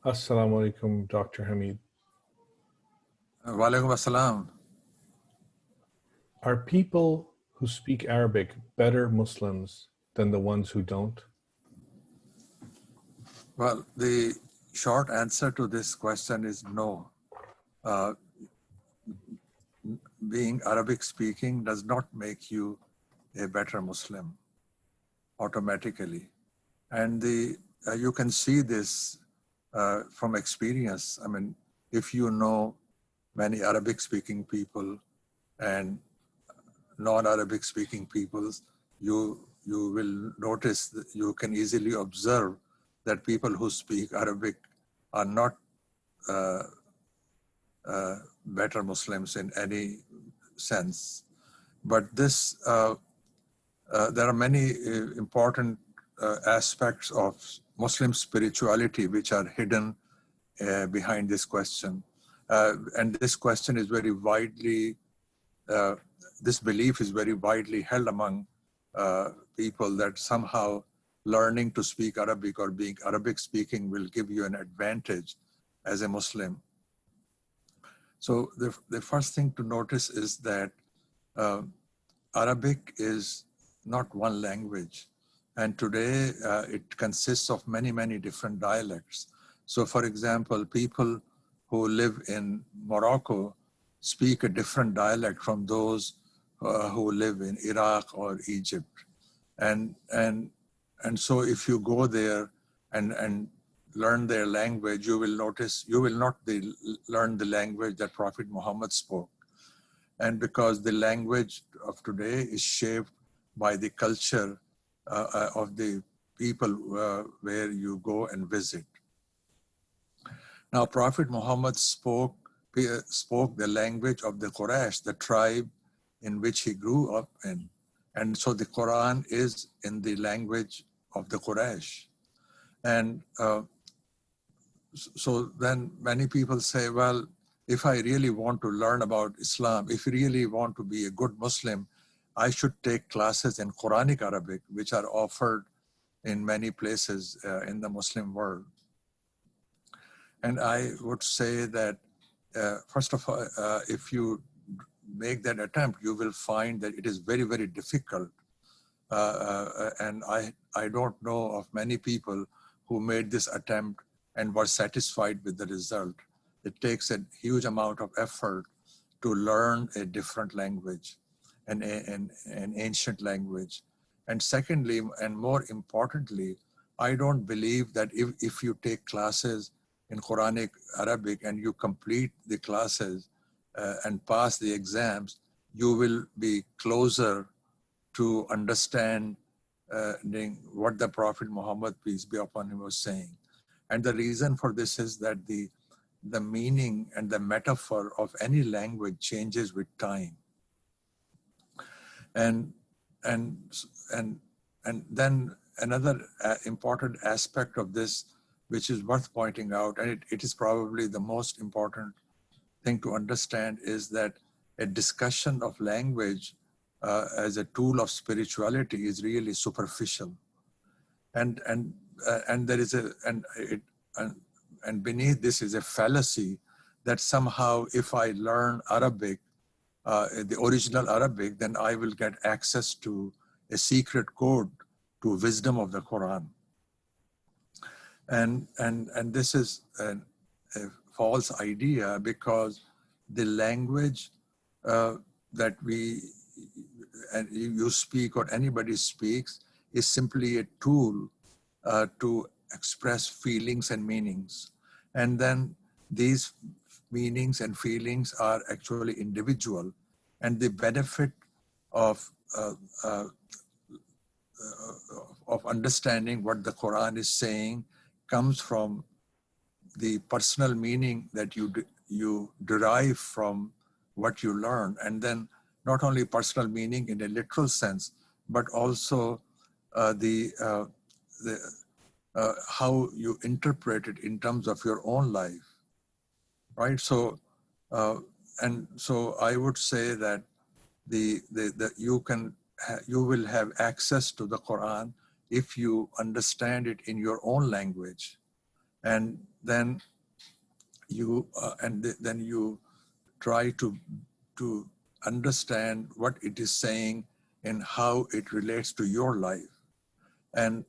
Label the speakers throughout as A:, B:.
A: Assalamu alaikum, Dr. Hamid.
B: Walaikum assalam.
A: Are people who speak Arabic better Muslims than the ones who don't?
B: Well, the short answer to this question is no. Uh, Being Arabic speaking does not make you a better Muslim automatically. And you can see this from experience. I mean, if you know many Arabic speaking people and non-Arabic speaking peoples, you will notice that you can easily observe that people who speak Arabic are not uh, better Muslims in any sense. But there are many important aspects of Muslim spirituality which are hidden behind this question. And this question is very widely, this belief is very widely held among people that somehow learning to speak Arabic or being Arabic speaking will give you an advantage as a Muslim. So the first thing to notice is that Arabic is not one language. And today it consists of many, many different dialects. So for example, people who live in Morocco speak a different dialect from those who live in Iraq or Egypt. And so if you go there and learn their language, you will notice, you will not learn the language that Prophet Muhammad spoke. And because the language of today is shaped by the culture of the people where you go and visit. Now, Prophet Muhammad spoke the language of the Quraysh, the tribe in which he grew up in. And so the Quran is in the language of the Quraysh. And so then many people say, well, if I really want to learn about Islam, if you really want to be a good Muslim, I should take classes in Quranic Arabic, which are offered in many places in the Muslim world. And I would say that, first of all, if you make that attempt, you will find that it is very, very difficult. And I don't know of many people who made this attempt and were satisfied with the result. It takes a huge amount of effort to learn a different language, an ancient language. And secondly, and more importantly, I don't believe that if you take classes in Quranic Arabic and you complete the classes and pass the exams, you will be closer to understand what the Prophet Muhammad, peace be upon him, was saying. And the reason for this is that the meaning and the metaphor of any language changes with time. And then another important aspect of this, which is worth pointing out, and it is probably the most important thing to understand, is that a discussion of language as a tool of spirituality is really superficial. And there is and beneath this is a fallacy that somehow if I learn Arabic, the original Arabic, then I will get access to a secret code to wisdom of the Quran. And this is a false idea, because the language that you speak or anybody speaks is simply a tool to express feelings and meanings. And then these meanings and feelings are actually individual. And the benefit of understanding what the Quran is saying comes from the personal meaning that you derive from what you learn. And then not only personal meaning in a literal sense, but also how you interpret it in terms of your own life, right? So, and so I would say that you will have access to the Quran if you understand it in your own language. and then then you try to understand what it is saying and how it relates to your life. And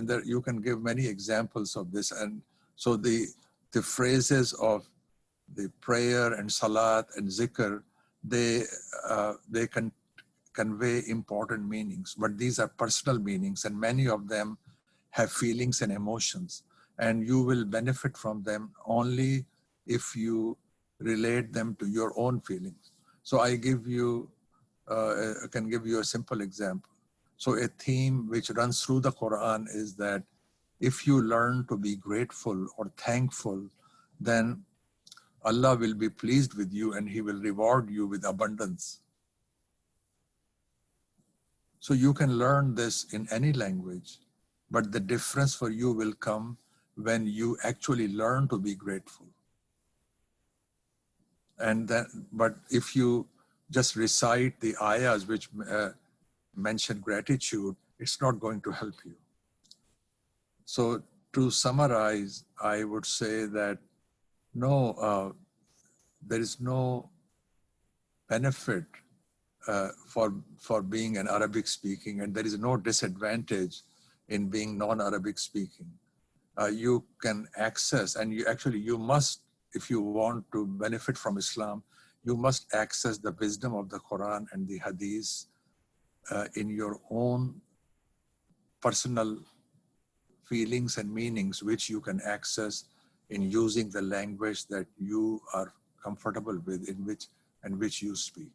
B: there you can give many examples of this. And so the phrases of the prayer and salat and zikr, they can convey important meanings, but these are personal meanings, and many of them have feelings and emotions, and you will benefit from them only if you relate them to your own feelings. So I can give you a simple example. So a theme which runs through the Quran is that if you learn to be grateful or thankful, then Allah will be pleased with you and He will reward you with abundance. So you can learn this in any language, but the difference for you will come when you actually learn to be grateful. And then, but if you just recite the ayahs which mention gratitude, it's not going to help you. So to summarize, I would say that no, there is no benefit for being an Arabic speaking, and there is no disadvantage in being non-Arabic speaking. You can access, and you must, if you want to benefit from Islam, you must access the wisdom of the Quran and the Hadith in your own personal feelings and meanings, which you can access in using the language that you are comfortable with, in which you speak.